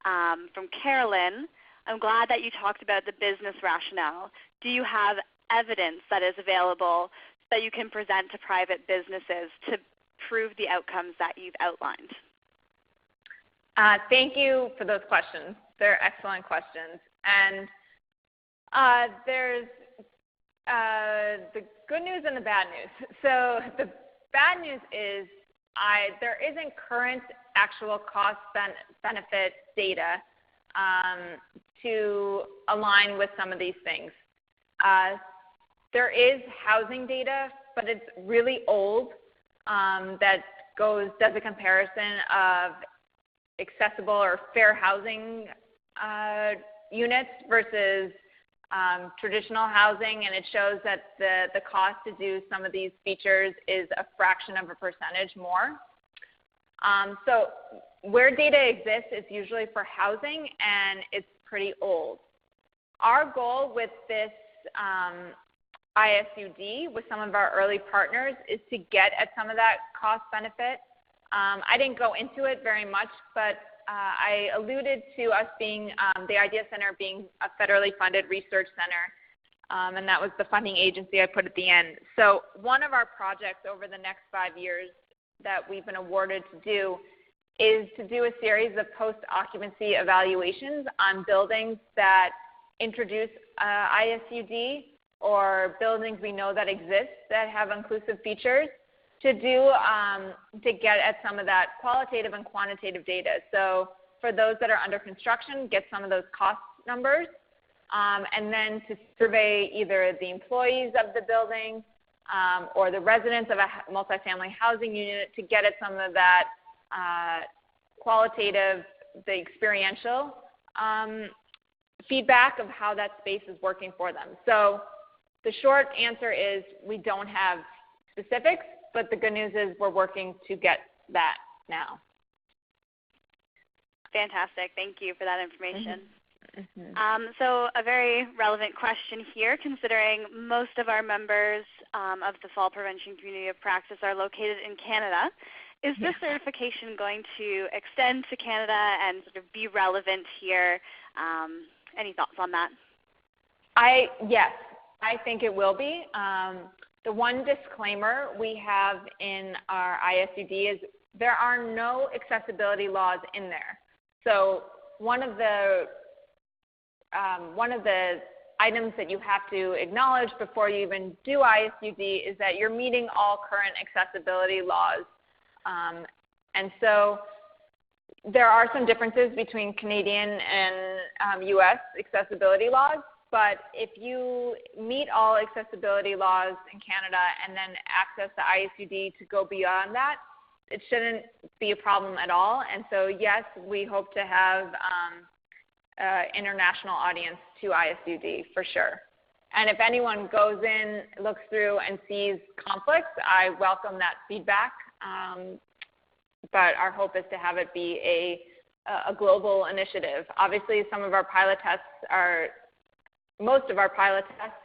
A: from Carolyn. I'm glad that you talked about the business rationale. Do you have evidence that is available that you can present to private businesses to prove the outcomes that you've outlined?
B: Thank you for those questions. They're excellent questions. And there's the good news and the bad news. So the bad news is there isn't current actual cost-benefit data to align with some of these things. There is housing data, but it's really old that does a comparison of accessible or fair housing units versus traditional housing, and it shows that the cost to do some of these features is a fraction of a percentage more. So where data exists is usually for housing, and it's pretty old. Our goal with this ISUD with some of our early partners is to get at some of that cost benefit. I didn't go into it very much, but I alluded to us being, the Idea Center being a federally funded research center, and that was the funding agency I put at the end. So one of our projects over the next 5 years that we've been awarded to do is to do a series of post-occupancy evaluations on buildings that introduce ISUD or buildings we know that exist that have inclusive features to get at some of that qualitative and quantitative data. So for those that are under construction, get some of those cost numbers, and then to survey either the employees of the building or the residents of a multifamily housing unit to get at some of that qualitative, the experiential feedback of how that space is working for them. So the short answer is we don't have specifics, but the good news is we're working to get that now.
A: Fantastic. Thank you for that information. So a very relevant question here, considering most of our members of the Fall Prevention Community of Practice are located in Canada. Is this certification going to extend to Canada and sort of be relevant here? Any thoughts on that?
B: Yes, I think it will be. The one disclaimer we have in our ISUD is there are no accessibility laws in there. So one of the items that you have to acknowledge before you even do ISUD is that you're meeting all current accessibility laws. And so there are some differences between Canadian and US accessibility laws, but if you meet all accessibility laws in Canada and then access the ISUD to go beyond that, it shouldn't be a problem at all. And so yes, we hope to have international audience to ISUD for sure. And if anyone goes in, looks through and sees conflicts, I welcome that feedback. But our hope is to have it be a global initiative. Obviously, most of our pilot tests,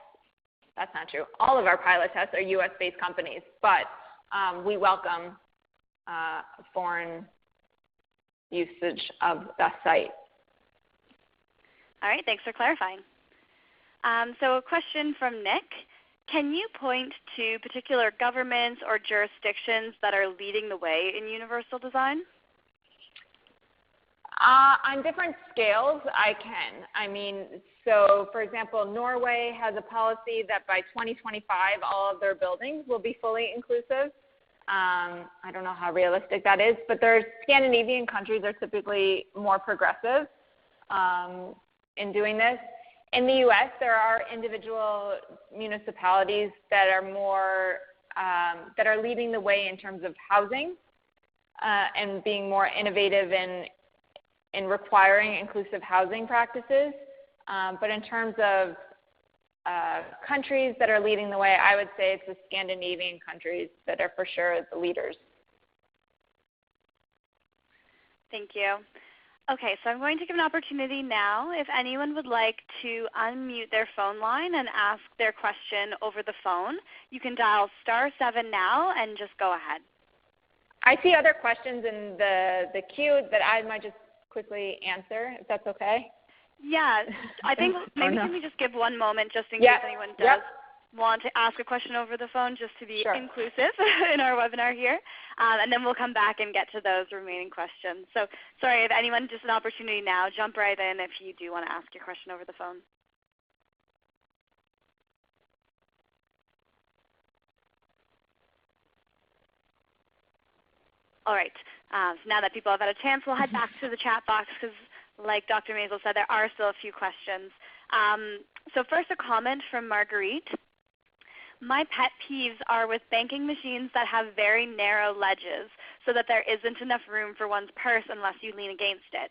B: that's not true. All of our pilot tests are US-based companies, but we welcome foreign usage of the site.
A: All right, thanks for clarifying. So a question from Nick. Can you point to particular governments or jurisdictions that are leading the way in universal design?
B: On different scales, I can. I mean, so for example, Norway has a policy that by 2025, all of their buildings will be fully inclusive. I don't know how realistic that is, but their Scandinavian countries are typically more progressive in doing this. In the U.S., there are individual municipalities that are more that are leading the way in terms of housing and being more innovative in requiring inclusive housing practices. But in terms of countries that are leading the way, I would say it's the Scandinavian countries that are for sure the leaders.
A: Thank you. Okay, so I'm going to give an opportunity now if anyone would like to unmute their phone line and ask their question over the phone. You can dial *7 now and just go ahead.
B: I see other questions in the queue that I might just quickly answer, if that's okay.
A: Yeah, I think maybe can we just give one moment just in case anyone does want to ask a question over the phone, just to be inclusive in our webinar here. And then we'll come back and get to those remaining questions. So sorry, if anyone, just an opportunity now, jump right in if you do want to ask your question over the phone. All right, so now that people have had a chance, we'll head back to the chat box because like Dr. Maisel said, there are still a few questions. So first a comment from Marguerite. My pet peeves are with banking machines that have very narrow ledges so that there isn't enough room for one's purse unless you lean against it.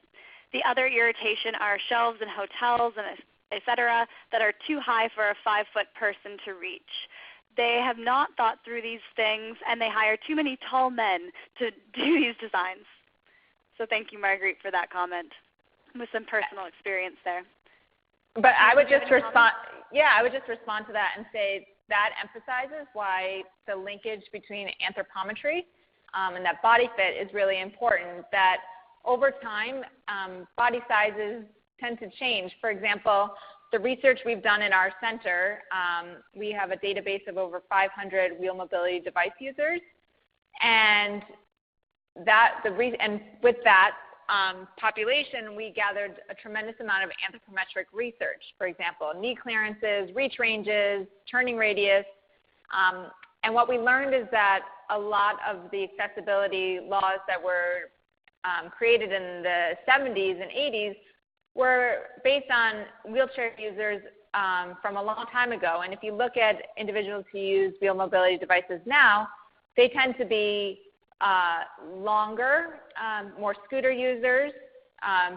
A: The other irritation are shelves in hotels and etc. that are too high for a 5-foot person to reach. They have not thought through these things and they hire too many tall men to do these designs. So thank you, Marguerite, for that comment with some personal experience there.
B: But I would just respond, I would just respond to that and say that emphasizes why the linkage between anthropometry and that body fit is really important, that over time, body sizes tend to change. For example, the research we've done in our center, we have a database of over 500 wheel mobility device users, and with that population, we gathered a tremendous amount of anthropometric research. For example, knee clearances, reach ranges, turning radius, and what we learned is that a lot of the accessibility laws that were created in the 70s and 80s were based on wheelchair users from a long time ago. And if you look at individuals who use wheel mobility devices now, they tend to be longer, more scooter users.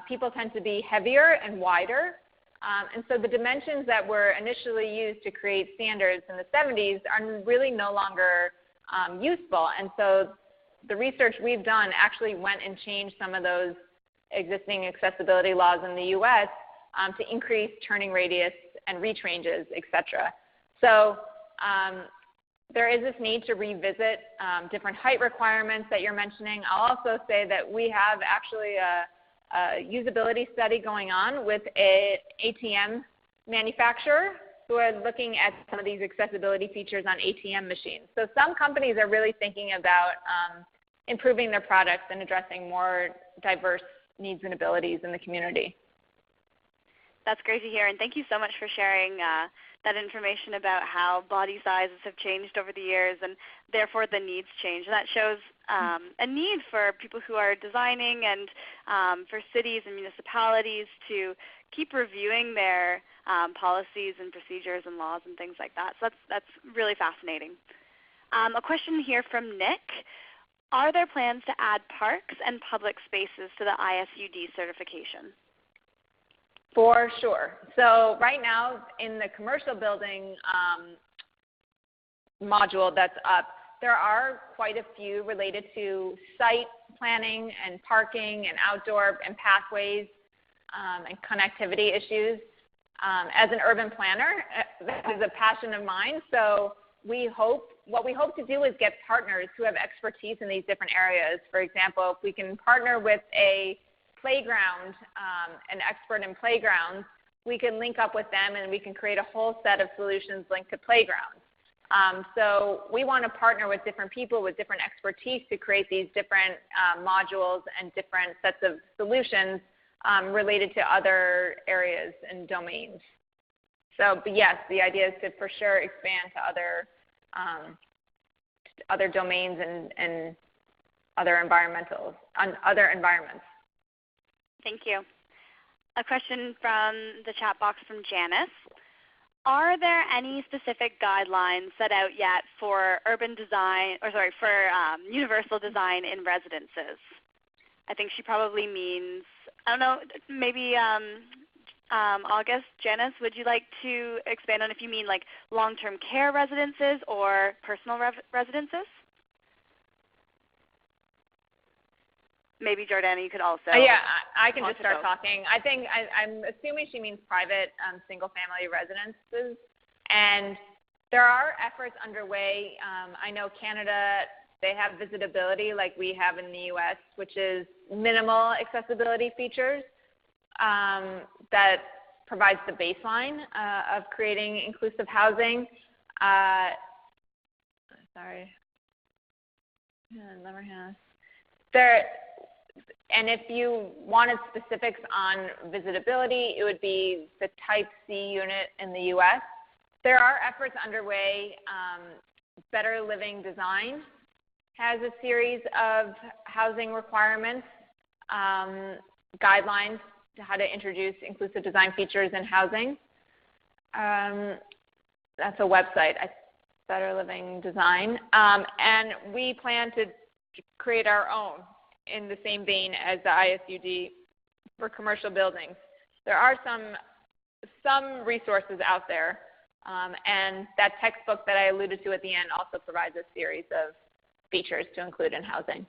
B: People tend to be heavier and wider. And so the dimensions that were initially used to create standards in the 70s are really no longer useful. And so the research we've done actually went and changed some of those existing accessibility laws in the U.S. to increase turning radius and reach ranges, etc. So there is this need to revisit different height requirements that you're mentioning. I'll also say that we have actually a usability study going on with an ATM manufacturer who are looking at some of these accessibility features on ATM machines. So some companies are really thinking about improving their products and addressing more diverse needs and abilities in the community.
A: That's great to hear, and thank you so much for sharing that information about how body sizes have changed over the years and therefore the needs change. And that shows a need for people who are designing and for cities and municipalities to keep reviewing their policies and procedures and laws and things like that. So that's really fascinating. A question here from Nick. Are there plans to add parks and public spaces to the ISUD certification?
B: For sure. So right now in the commercial building module that's up, there are quite a few related to site planning and parking and outdoor and pathways and connectivity issues. As an urban planner, that is a passion of mine. So what we hope to do is get partners who have expertise in these different areas. For example, if we can partner with a playground, an expert in playgrounds, we can link up with them and we can create a whole set of solutions linked to playgrounds. So we want to partner with different people with different expertise to create these different modules and different sets of solutions related to other areas and domains. So, but yes, the idea is to for sure expand to other domains and other environments.
A: Thank you. A question from the chat box from Janice. Are there any specific guidelines set out yet for urban design, for universal design in residences? I think she probably means, I don't know, maybe August, Janice, would you like to expand on if you mean like long-term care residences or personal residences? Maybe Jordana, you could also.
B: Yeah, I can just start talking. I think I'm assuming she means private single-family residences, and there are efforts underway. I know Canada, they have visitability like we have in the U.S., which is minimal accessibility features that provides the baseline of creating inclusive housing. And if you wanted specifics on visitability, it would be the Type C unit in the U.S. There are efforts underway. Better Living Design has a series of housing requirements, guidelines to how to introduce inclusive design features in housing. That's a website, Better Living Design. And we plan to create our own in the same vein as the ISUD for commercial buildings. There are some resources out there, and that textbook that I alluded to at the end also provides a series of features to include in housing.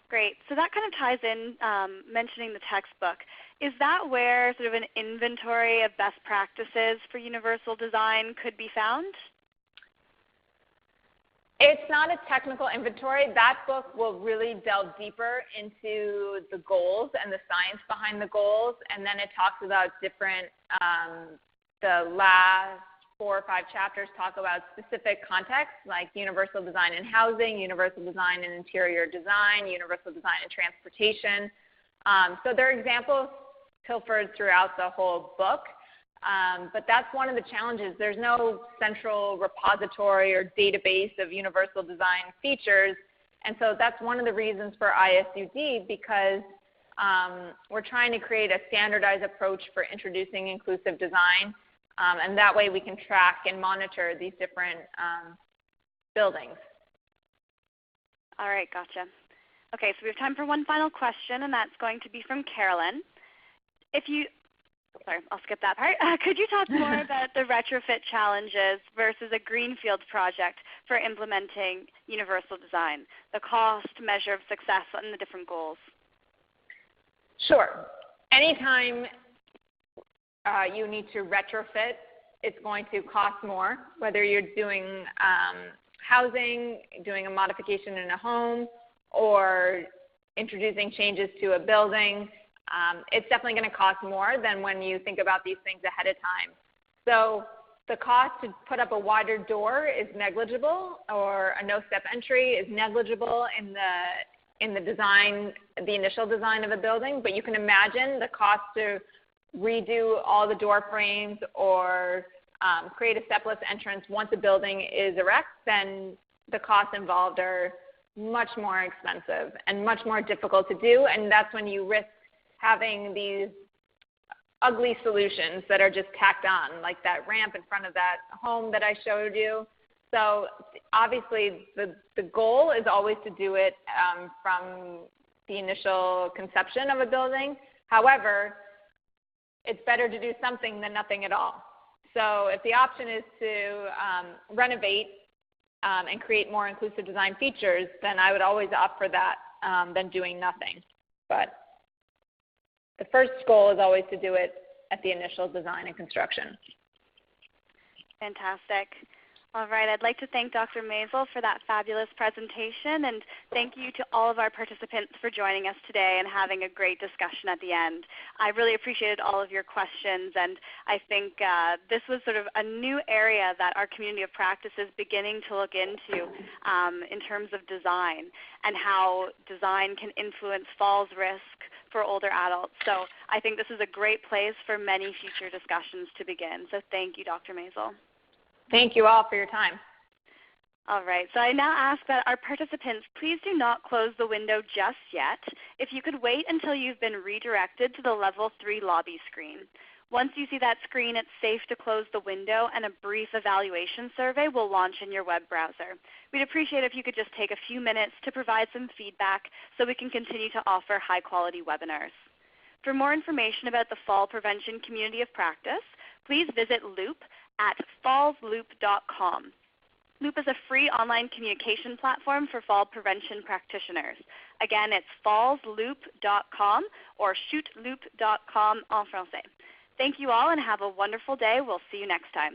A: Great. So that kind of ties in, mentioning the textbook. Is that where sort of an inventory of best practices for universal design could be found? It's not a technical inventory. That book will really delve deeper into the goals and the science behind the goals, and then it talks about different, the last 4 or 5 chapters talk about specific contexts like universal design in housing, universal design in interior design, universal design in transportation. So there are examples pilfered throughout the whole book. But that's one of the challenges. There's no central repository or database of universal design features. And so that's one of the reasons for ISUD, because we're trying to create a standardized approach for introducing inclusive design. And that way we can track and monitor these different buildings. All right, gotcha. Okay, so we have time for one final question, and that's going to be from Carolyn. Sorry, I'll skip that part. Could you talk more about the retrofit challenges versus a greenfield project for implementing universal design, the cost, measure of success, and the different goals? Sure. Anytime
B: you need to retrofit, it's going to cost more, whether you're doing housing, doing a modification in a home, or introducing changes to a building. It's definitely going to cost more than when you think about these things ahead of time. So the cost to put up a wider door is negligible, or a no-step entry is negligible in the design, the initial design of a building. But you can imagine the cost to redo all the door frames or create a stepless entrance once a building is erect, then the costs involved are much more expensive and much more difficult to do. And that's when you risk having these ugly solutions that are just tacked on, like that ramp in front of that home that I showed you. So obviously the goal is always to do it from the initial conception of a building. However, it's better to do something than nothing at all. So if the option is to renovate and create more inclusive design features, then I would always opt for that than doing nothing. But the first goal is always to do it at the initial design and construction.
A: Fantastic. All right, I'd like to thank Dr. Maisel for that fabulous presentation, and thank you to all of our participants for joining us today and having a great discussion at the end. I really appreciated all of your questions, and I think this was sort of a new area that our community of practice is beginning to look into in terms of design and how design can influence falls risk for older adults. So I think this is a great place for many future discussions to begin. So thank you, Dr. Maisel.
B: Thank you all for your time.
A: All right, so I now ask that our participants please do not close the window just yet. If you could wait until you've been redirected to the Level 3 lobby screen. Once you see that screen, it's safe to close the window, and a brief evaluation survey will launch in your web browser. We'd appreciate if you could just take a few minutes to provide some feedback so we can continue to offer high-quality webinars. For more information about the Fall Prevention Community of Practice, please visit Loop at fallsloop.com. Loop is a free online communication platform for fall prevention practitioners. Again, it's fallsloop.com or shootloop.com en français. Thank you all and have a wonderful day. We'll see you next time.